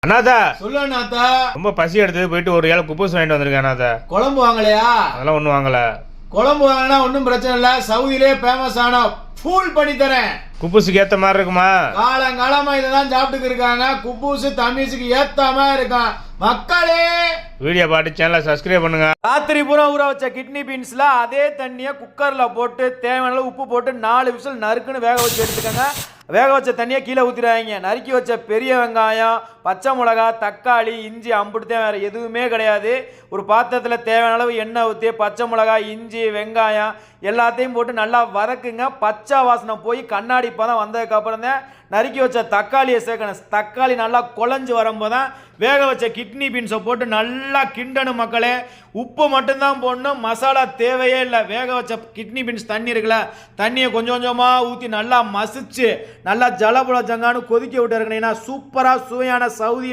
அண்ணாதா சொல்லு அண்ணாத்தா. ரொம்ப பசி எடுத்தது, போயிட்டு ஒரு ஏழை குப்பூஸ் வாங்கிட்டு வந்திருக்கேன் அண்ணாதா. குழம்பு வாங்கலையா? அதெல்லாம் ஒன்றும் வாங்கல. குழம்பு வாங்கினா ஒன்றும் பிரச்சனை இல்லை. சவுதியிலே ஃபேமஸ் ஆன ஃபூல் பண்ணி தரேன். குப்பூஸுக்கு ஏத்த மாதிரி இருக்குமா? காலங்காலமா இதெல்லாம் சாப்பிட்டு இருக்காங்க. குப்பூசு தமீஸுக்கு ஏத்தாம இருக்கான். மக்களே, வீடியோ பார்த்து சேனலை சப்ஸ்கிரைப் பண்ணுங்க. ராத்திரி பூரா ஊற வச்ச கிட்னி பீன்ஸ்ல அதே தண்ணியை குக்கர்ல போட்டு தேவையான உப்பு போட்டு 4 விசில் நறுக்குன்னு வேக வச்சு எடுத்துக்கோங்க. வேக வச்ச தண்ணியை கீழே ஊற்றிடாதீங்க. நறுக்கி வச்ச பெரிய வெங்காயம், பச்சை மிளகா, தக்காளி, இஞ்சி அம்புட்டு வேறு எதுவுமே கிடையாது. ஒரு பாத்திரத்தில் தேவையான அளவு எண்ணெய் ஊற்றி பச்சை மிளகா, இஞ்சி, வெங்காயம் எல்லாத்தையும் போட்டு நல்லா வதக்குங்க. பச்சை வாசனை போய் கண்ணாடி பதம் வந்ததுக்கப்புறம் தான் நறுக்கி வச்ச தக்காளியை சேர்க்கணும். தக்காளி நல்லா குழஞ்சி வரும்போது தான் வேக வச்ச கிட்னி பீன்ஸை போட்டு நல்லா கிண்டணும் மக்களே. உப்பு மட்டும்தான் போடணும், மசாலா தேவையே இல்லை. வேக வச்ச கிட்னி பீன்ஸ் தண்ணி இருக்குல்ல, தண்ணியை கொஞ்சம் கொஞ்சமாக ஊற்றி நல்லா மசிச்சு நல்லா ஜலபுல ஜங்கான்னு கொதிக்க விட்டு இருக்கீங்கன்னா சூப்பராக சுவையான சவுதி